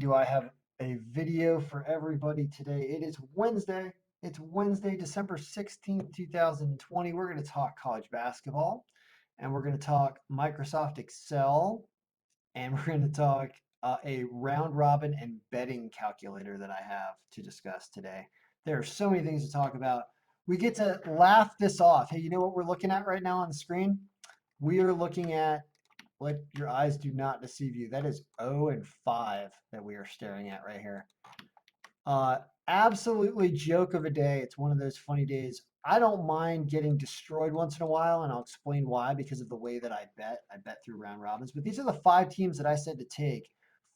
do I have a video for everybody today. It is Wednesday. It's Wednesday, December 16th, 2020. We're going to talk college basketball and we're going to talk Microsoft Excel and we're going to talk a round robin and betting calculator that I have to discuss today. There are so many things to talk about. We get to laugh this off. Hey, you know what we're looking at right now on the screen? We are looking at, let your eyes do not deceive you. That is 0 and 5 that we are staring at right here. Uh, Absolutely joke of a day. It's one of those funny days. I don't mind getting destroyed once in a while, and I'll explain why because of the way that I bet. I bet through round robins. But these are the 5 teams that I said to take.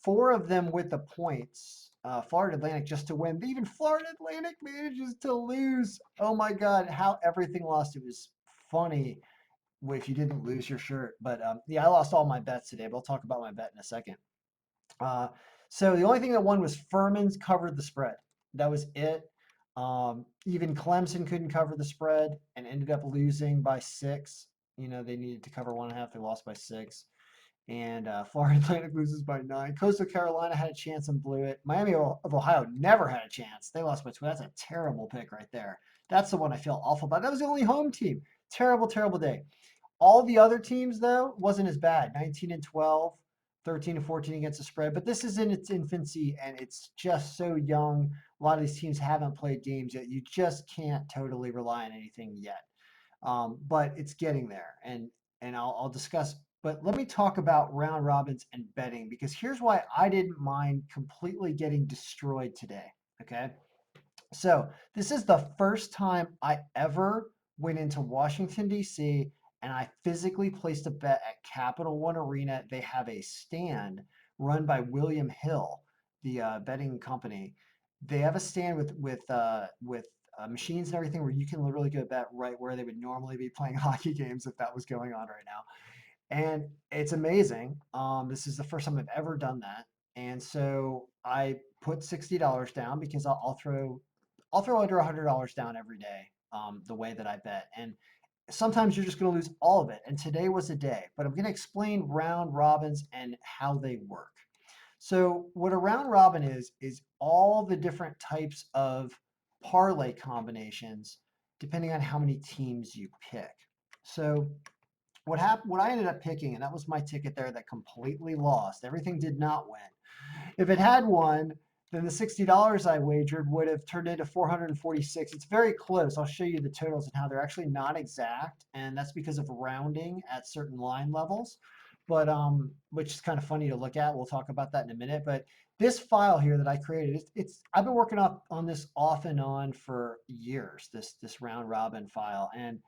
4 of them with the points. Florida Atlantic just to win. Even Florida Atlantic manages to lose. Oh my God, how everything lost. It was funny if you didn't lose your shirt. But yeah, I lost all my bets today, but I'll talk about my bet in a second. Uh, so the only thing that won was Furman's covered the spread. That was it. Even Clemson couldn't cover the spread and ended up losing by 6. You know, they needed to cover 1.5. They lost by 6. And Florida Atlantic loses by 9. Coastal Carolina had a chance and blew it. Miami of Ohio never had a chance. They lost by 2. That's a terrible pick right there. That's the one I feel awful about. That was the only home team. Terrible, terrible day. All the other teams, though, wasn't as bad. 19 and 12, 13 and 14 against the spread. But this is in its infancy, and it's just so young. A lot of these teams haven't played games yet. You just can't totally rely on anything yet. But it's getting there, and I'll discuss. But let me talk about round robins and betting because here's why I didn't mind completely getting destroyed today. Okay, so this is the first time I ever went into Washington, D.C., and I physically placed a bet at Capital One Arena. They have a stand run by William Hill, the betting company. They have a stand with machines and everything where you can literally go bet right where they would normally be playing hockey games if that was going on right now. And it's amazing. This is the first time I've ever done that. And so I put $60 down because I'll throw under $100 down every day, the way that I bet. And sometimes you're just going to lose all of it. And today was a day, but I'm going to explain round robins and how they work. So what a round robin is all the different types of parlay combinations depending on how many teams you pick. So what happened, what I ended up picking, and that was my ticket there that completely lost. Everything did not win. If it had won, then the $60 I wagered would have turned into 446. It's very close. I'll show you the totals and how they're actually not exact, and that's because of rounding at certain line levels. But which is kind of funny to look at. We'll talk about that in a minute. But this file here that I created, it's I've been working on this off and on for years. This round robin file, and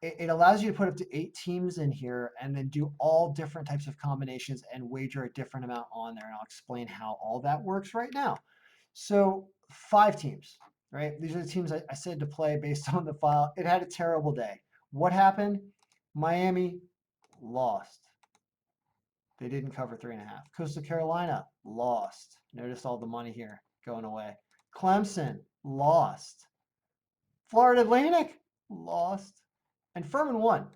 it allows you to put up to 8 teams in here and then do all different types of combinations and wager a different amount on there. And I'll explain how all that works right now. So 5 teams, right? These are the teams I said to play based on the file. It had a terrible day. What happened? Miami lost. They didn't cover 3.5. Coastal Carolina lost. Notice all the money here going away. Clemson lost. Florida Atlantic lost. And Furman won.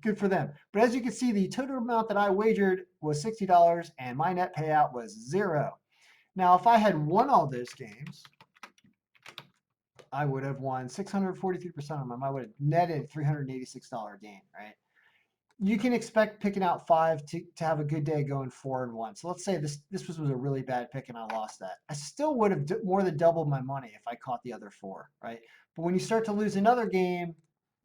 Good for them. But as you can see, the total amount that I wagered was $60 and my net payout was 0. Now, if I had won all those games, I would have won 643% of them. I would have netted $386 gain, right? You can expect picking out 5 to have a good day going 4-1. So let's say this was a really bad pick and I lost that. I still would have more than doubled my money if I caught the other 4, right? But when you start to lose another game,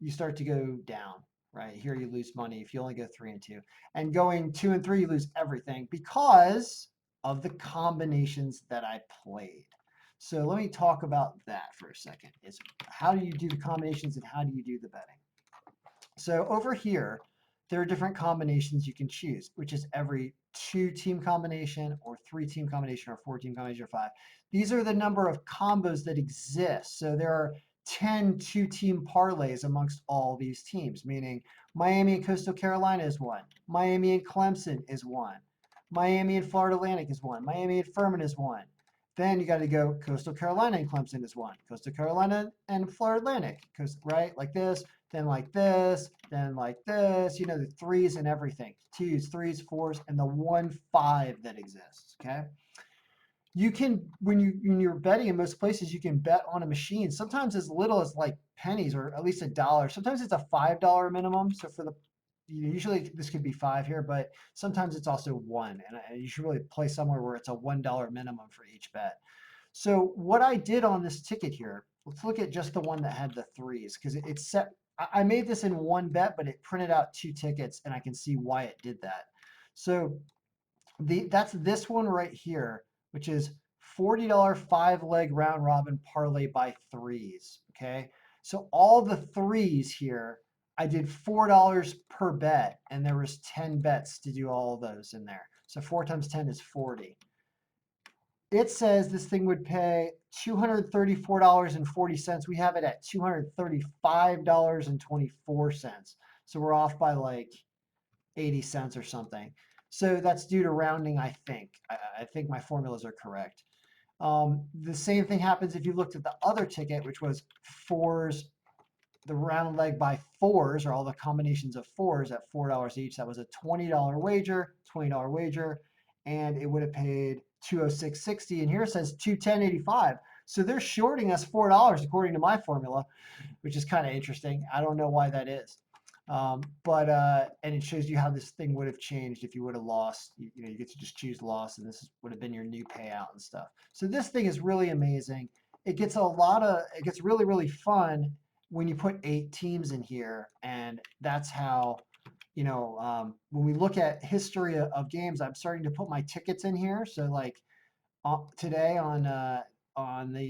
you start to go down, right? Here you lose money if you only go 3-2. And going 2-3, you lose everything because of the combinations that I played. So let me talk about that for a second. Is how do you do the combinations and how do you do the betting? So over here, there are different combinations you can choose, which is every 2-team combination or 3-team combination or 4-team combination or 5. These are the number of combos that exist. So there are 10 2-team parlays amongst all these teams, meaning Miami and Coastal Carolina is one. Miami and Clemson is one. Miami and Florida Atlantic is one. Miami and Furman is one. Then you got to go Coastal Carolina and Clemson is one. Coastal Carolina and Florida Atlantic, right? Like this, then like this, then like this, you know, the 3s and everything. 2s, 3s, 4s, and the 1-5 that exists, okay? You can when you're betting in most places, you can bet on a machine. Sometimes as little as like pennies or at least $1. Sometimes it's a $5 minimum. So for the usually this could be five here, but sometimes it's also one. And you should really play somewhere where it's a $1 minimum for each bet. So what I did on this ticket here, let's look at just the one that had the threes because it's set. I made this in one bet, but it printed out two tickets, and I can see why it did that. So that's this one right here, which is $40 5-leg round robin parlay by threes. Okay. So all the threes here, I did $4 per bet, and there was 10 bets to do all of those in there. So 4 times 10 is 40. It says this thing would pay $234.40. We have it at $235.24. So we're off by like 80 cents or something. So that's due to rounding, I think. I think my formulas are correct. The same thing happens if you looked at the other ticket, which was fours, the round leg by fours, or all the combinations of fours at $4 each. That was a $20 wager, $20 wager, and it would have paid 206.60. And here it says 210.85. So they're shorting us $4 according to my formula, which is kind of interesting. I don't know why that is. And it shows you how this thing would have changed if you would have lost. You get to just choose loss, and this would have been your new payout and stuff. So this thing is really amazing. It gets really, really fun when you put 8 teams in here, and that's how, when we look at history of games, I'm starting to put my tickets in here. So like today on the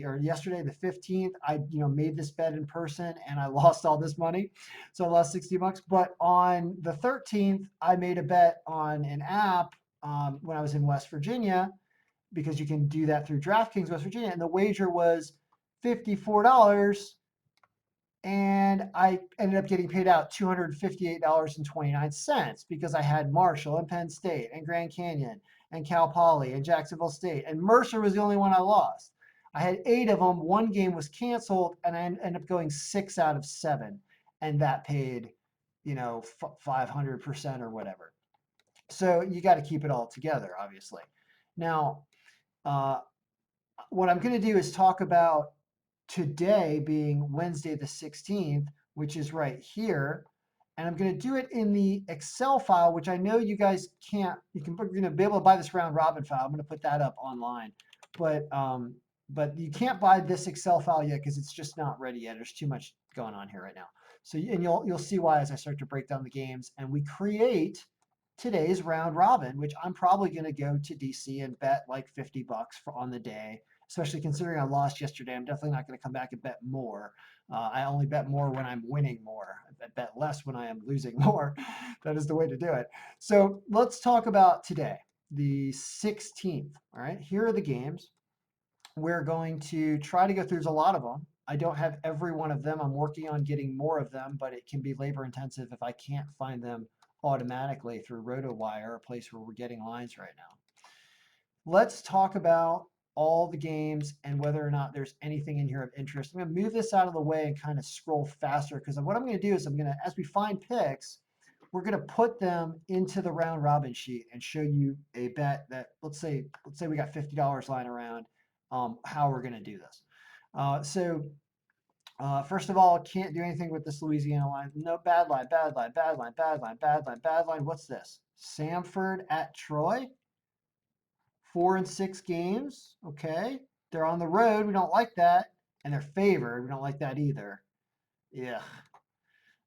or yesterday the 15th, I made this bet in person and I lost all this money, so I lost $60. But on the 13th, I made a bet on an app when I was in West Virginia, because you can do that through DraftKings West Virginia, and the wager was $54, and I ended up getting paid out $258.29 because I had Marshall and Penn State and Grand Canyon and Cal Poly and Jacksonville State, and Mercer was the only one I lost. I had 8 of them. One game was canceled, and I ended up going 6 out of 7, and that paid, 500% or whatever. So you got to keep it all together, obviously. Now, uh, what I'm going to do is talk about today being Wednesday the 16th, which is right here. And I'm going to do it in the Excel file, which I know you guys can't, you're going to be able to buy this round robin file. I'm going to put that up online. But you can't buy this Excel file yet because it's just not ready yet. There's too much going on here right now. So, and you'll see why as I start to break down the games and we create today's round robin, which I'm probably going to go to DC and bet like $50 on the day, especially considering I lost yesterday. I'm definitely not going to come back and bet more. I only bet more when I'm winning more. I bet less when I am losing more. That is the way to do it. So let's talk about today, the 16th. All right, here are the games. We're going to try to go through. There's a lot of them. I don't have every one of them. I'm working on getting more of them, but it can be labor intensive if I can't find them automatically through RotoWire, a place where we're getting lines right now. Let's talk about all the games and whether or not there's anything in here of interest. I'm going to move this out of the way and kind of scroll faster, because what I'm going to do is as we find picks, we're going to put them into the round robin sheet and show you a bet that, let's say we got $50 lying around, how we're going to do this. First of all, can't do anything with this Louisiana line. No, bad line, bad line, bad line, bad line, bad line, bad line. What's this? Samford at Troy? 4 and 6 games. Okay. They're on the road. We don't like that. And they're favored. We don't like that either. Yeah.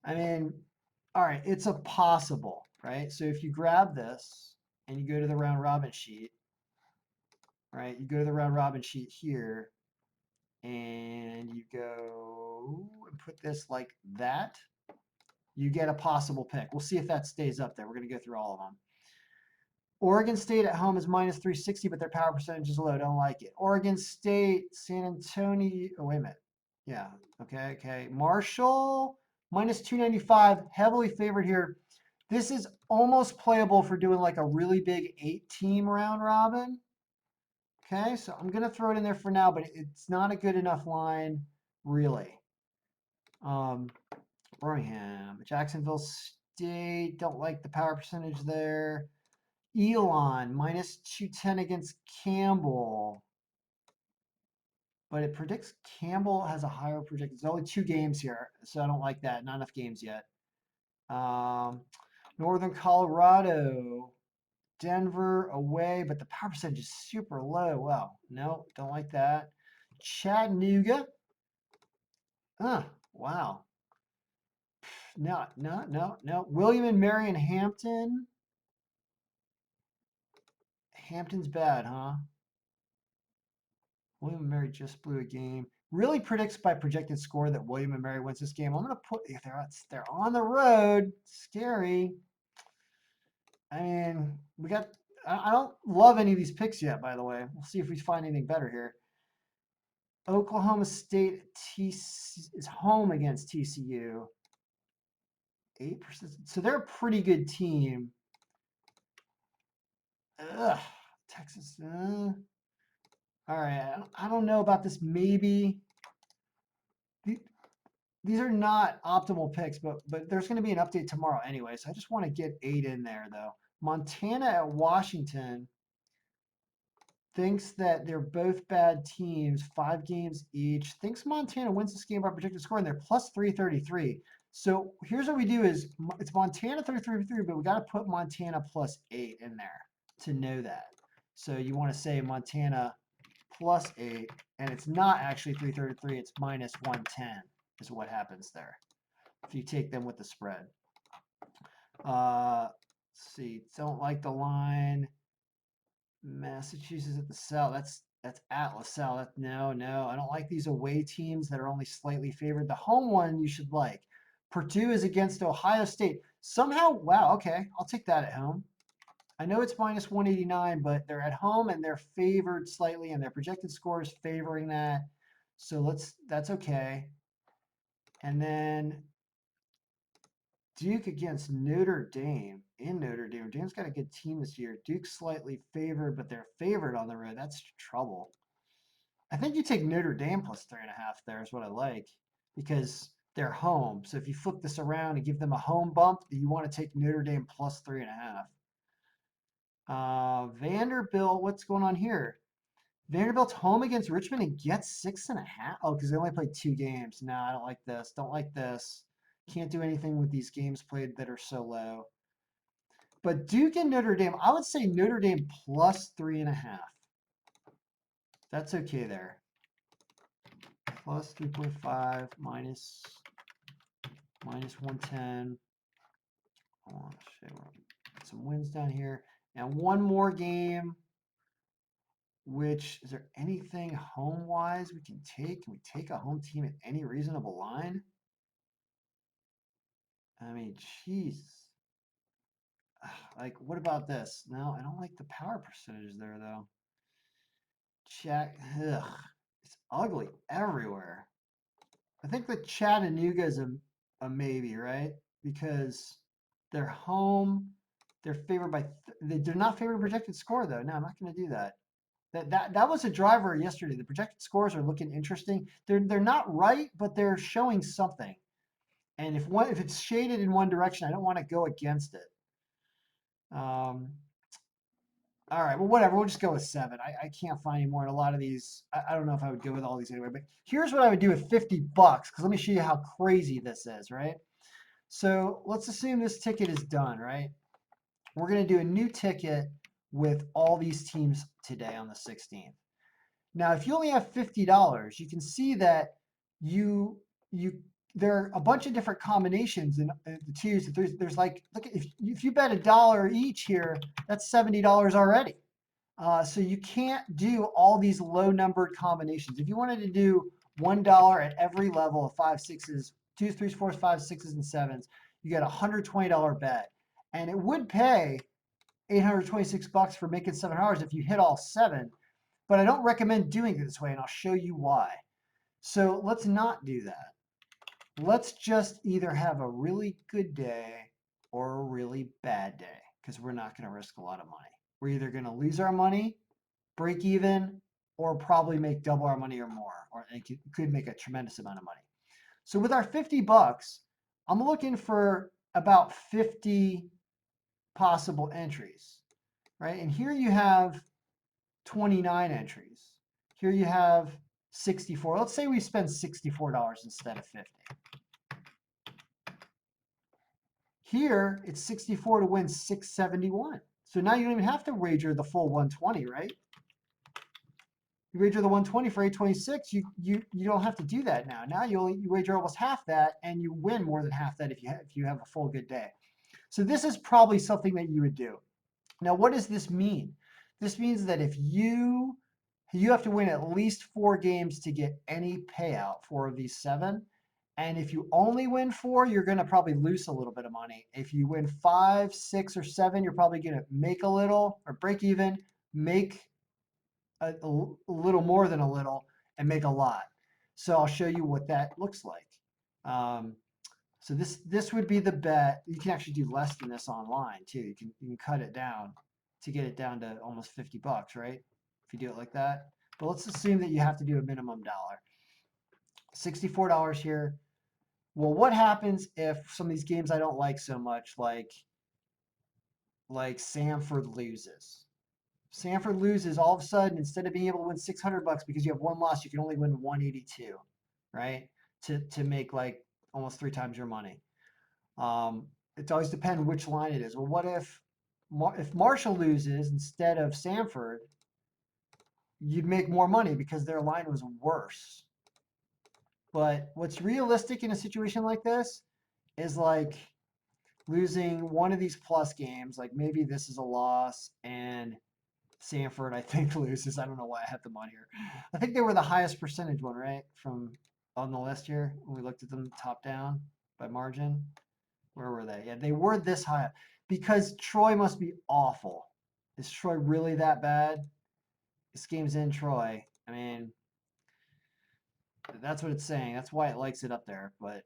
I mean, all right. It's a possible, right? So if you grab this and you go to the round robin sheet, right? You go to the round robin sheet here and you go and put this like that. You get a possible pick. We'll see if that stays up there. We're going to go through all of them. Oregon State at home is minus 360, but their power percentage is low. Don't like it. Oregon State, San Antonio. Oh, wait a minute. Yeah. Okay. Marshall, minus 295, heavily favored here. This is almost playable for doing like a really big 8-team round robin. Okay, so I'm going to throw it in there for now, but it's not a good enough line, really. Birmingham, Jacksonville State, don't like the power percentage there. Elon minus 210 against Campbell. But it predicts Campbell has a higher projected. There's only 2 games here, so I don't like that. Not enough games yet. Northern Colorado, Denver away, but the power percentage is super low. Wow, no, don't like that. Chattanooga. Wow. No, no, no, no. William and Mary in Hampton. Hampton's bad, huh? William and Mary just blew a game. Really predicts by projected score that William and Mary wins this game. I'm gonna put if they're on the road. Scary. I mean, I don't love any of these picks yet, by the way. We'll see if we find anything better here. Oklahoma State is home against TCU. 8%. So they're a pretty good team. Ugh, Texas. All right, I don't know about this. Maybe these are not optimal picks, but there's going to be an update tomorrow anyway. So I just want to get 8 in there though. Montana at Washington thinks that they're both bad teams, 5 games each. Thinks Montana wins this game by projected score, and they're plus 333. So here's what we do: is it's Montana 333, but we got to put Montana plus 8 in there to know that. So you want to say Montana plus 8, and it's not actually 333, it's minus 110 is what happens there if you take them with the spread. Let's see, don't like the line. Massachusetts at the South. That's at LaSalle. No, I don't like these away teams that are only slightly favored. The home one you should like. Purdue is against Ohio State. Somehow, wow, okay, I'll take that at home. I know it's minus 189, but they're at home and they're favored slightly, and their projected score is favoring that. So that's okay. And then Duke against Notre Dame in Notre Dame. Dame's got a good team this year. Duke's slightly favored, but they're favored on the road. That's trouble. I think you take Notre Dame plus 3.5 there is what I like because they're home. So if you flip this around and give them a home bump, you want to take Notre Dame plus 3.5. Vanderbilt, what's going on here? Vanderbilt's home against Richmond and gets 6.5. Oh, because they only played 2 games. No, I don't like this. Don't like this. Can't do anything with these games played that are so low. But Duke and Notre Dame, I would say Notre Dame plus 3.5. That's okay there. Plus 3.5 minus 110. I want to show some wins down here. And one more game. Which is there anything home wise we can take? Can we take a home team at any reasonable line? I mean, jeez. Like, what about this? No, I don't like the power percentages there, though. Check. Ugh. It's ugly everywhere. I think that Chattanooga is a maybe, right? Because they're home. They're favored by. They're not favored projected score, though. No, I'm not going to do that. That was a driver yesterday. The projected scores are looking interesting. They're not right, but they're showing something. And if it's shaded in one direction, I don't want to go against it. All right, well, whatever. We'll just go with 7. I can't find any more. And a lot of these, I don't know if I would go with all these anyway. But here's what I would do with $50, because let me show you how crazy this is, right? So let's assume this ticket is done, right? We're going to do a new ticket with all these teams today on the 16th. Now, if you only have $50, you can see that you there are a bunch of different combinations in the 2s. There's like, look, if you bet $1 each here, that's $70 already. So you can't do all these low numbered combinations. If you wanted to do $1 at every level of 5, 6s, 2s, 3s, 4s, 5s, 6s, and 7s, you get a $120 bet, and it would pay $826 for making $7 if you hit all 7. But I don't recommend doing it this way, and I'll show you why. So let's not do that. Let's just either have a really good day or a really bad day, because we're not going to risk a lot of money. We're either going to lose our money, break even, or probably make double our money or more, or it could make a tremendous amount of money. So with our $50, I'm looking for about 50 possible entries. right? And here you have 29 entries. Here you have 64. Let's say we spend $64 instead of 50. Here, it's 64 to win 671. So now you don't even have to wager the full 120, right? You wager the 120 for 826, you don't have to do that now. Now you wager almost half that, and you win more than half that if you have a full good day. So this is probably something that you would do. Now, what does this mean? This means that if you have to win at least 4 games to get any payout, 4 of these 7. And if you only win 4, you're going to probably lose a little bit of money. If you win 5, 6, or 7, you're probably going to make a little or break even, make a little more than a little, and make a lot. So I'll show you what that looks like. So this would be the bet. You can actually do less than this online too. You can cut it down to get it down to almost $50, right? If you do it like that. But let's assume that you have to do a minimum dollar. $64 here. Well, what happens if some of these games I don't like so much, like Samford loses? Samford loses, all of a sudden, instead of being able to win $600 because you have one loss, you can only win 182, right? To make like almost 3 times your money. It always depends which line it is. Well, what if Marshall loses instead of Samford? You'd make more money because their line was worse. But what's realistic in a situation like this is like losing one of these plus games. Like maybe this is a loss and Samford, I think, loses. I don't know why I have them on here. I think they were the highest percentage one, right? From on the list here when we looked at them top down by margin. Where were they? Yeah, they were this high because Troy must be awful. Is Troy really that bad? This game's in Troy. I mean, that's what it's saying. That's why it likes it up there. But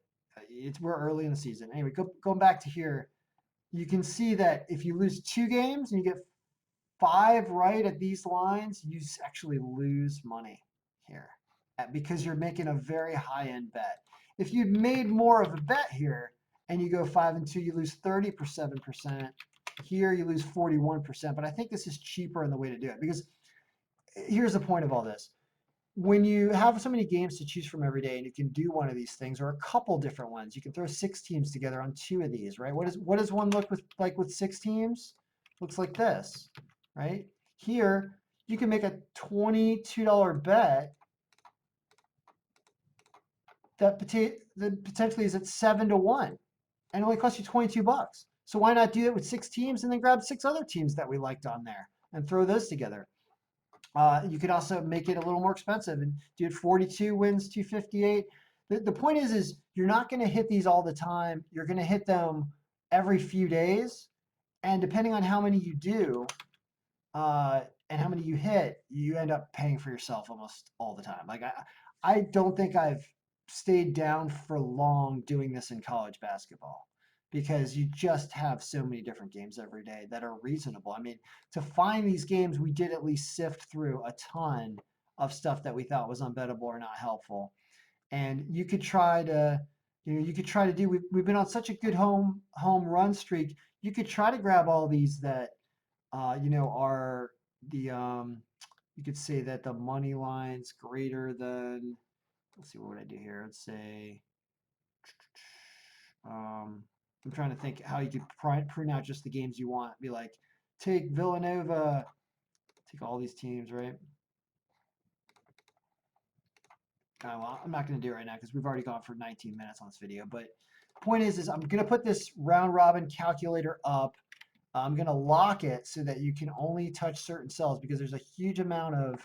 we're early in the season. Anyway, going back to here, you can see that if you lose 2 games and you get 5 right at these lines, you actually lose money here because you're making a very high end bet. If you'd made more of a bet here and you go 5 and 2, you lose 37%. Here you lose 41%. But I think this is cheaper in the way to do it because here's the point of all this. When you have so many games to choose from every day and you can do one of these things or a couple different ones, you can throw 6 teams together on 2 of these, right? What does one look like with 6 teams? Looks like this, right? Here, you can make a $22 bet that potentially is at 7 to 1 and only costs you $22. So why not do it with 6 teams and then grab 6 other teams that we liked on there and throw those together? You could also make it a little more expensive and do it 42 wins 258. The point is you're not going to hit these all the time. You're going to hit them every few days. And depending on how many you do and how many you hit, you end up paying for yourself almost all the time. Like I don't think I've stayed down for long doing this in college basketball because you just have so many different games every day that are reasonable. I mean, to find these games, we did at least sift through a ton of stuff that we thought was unbettable or not helpful. And you could try to, you could try to do. We've been on such a good home run streak. You could try to grab all these that, are the you could say that the money line's greater than. Let's see, what would I do here? Let's say. I'm trying to think how you could print out just the games you want. Be like, take Villanova, take all these teams, right? Well, I'm not going to do it right now because we've already gone for 19 minutes on this video. But point is I'm going to put this round robin calculator up. I'm going to lock it so that you can only touch certain cells because there's a huge amount of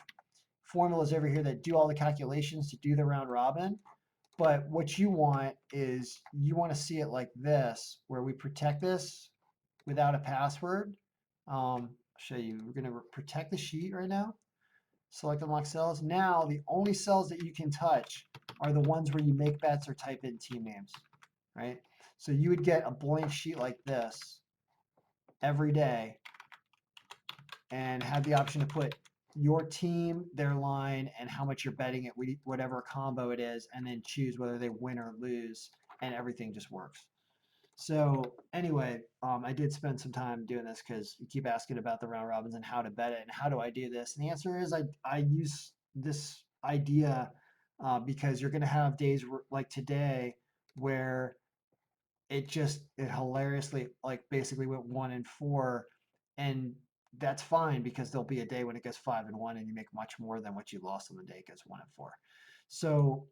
formulas over here that do all the calculations to do the round robin. But what you want is you want to see it like this, where we protect this without a password. I'll show you. We're going to protect the sheet right now. Select unlock cells. Now, the only cells that you can touch are the ones where you make bets or type in team names, right? So you would get a blank sheet like this every day and have the option to put your team, their line, and how much you're betting it, whatever combo it is, and then choose whether they win or lose, and everything just works. So anyway, I did spend some time doing this because you keep asking about the round robins and how to bet it and how do I do this. And the answer is I use this idea because you're going to have days like today where it hilariously like basically went 1-4, and that's fine because there'll be a day when it goes 5-1 and you make much more than what you lost on the day it goes 1-4. So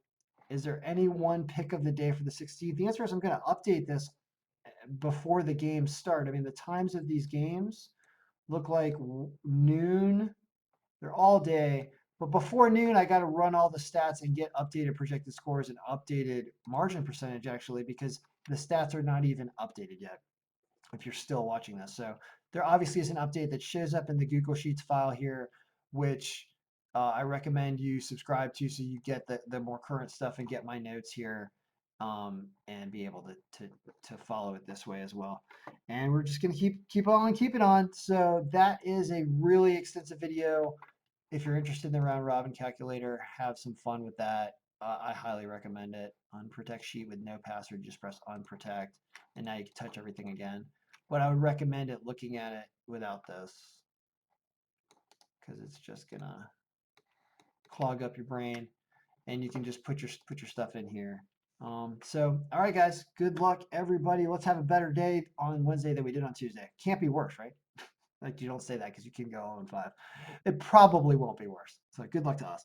is there any one pick of the day for the 16th? The answer is I'm going to update this before the games start. I mean, the times of these games look like noon. They're all day. But before noon, I got to run all the stats and get updated projected scores and updated margin percentage actually, because the stats are not even updated yet if you're still watching this. So there obviously is an update that shows up in the Google Sheets file here, which I recommend you subscribe to so you get the more current stuff and get my notes here, and be able to follow it this way as well. And we're just gonna keep on keeping on. So that is a really extensive video. If you're interested in the round robin calculator, have some fun with that. I highly recommend it. Unprotect sheet with no password, just press unprotect, and now you can touch everything again. But I would recommend it looking at it without this because it's just gonna clog up your brain, and you can just put your stuff in here. So all right, guys, good luck, everybody. Let's have a better day on Wednesday than we did on Tuesday. Can't be worse, right? Like you don't say that because you can go 0-5. It probably won't be worse. So good luck to us.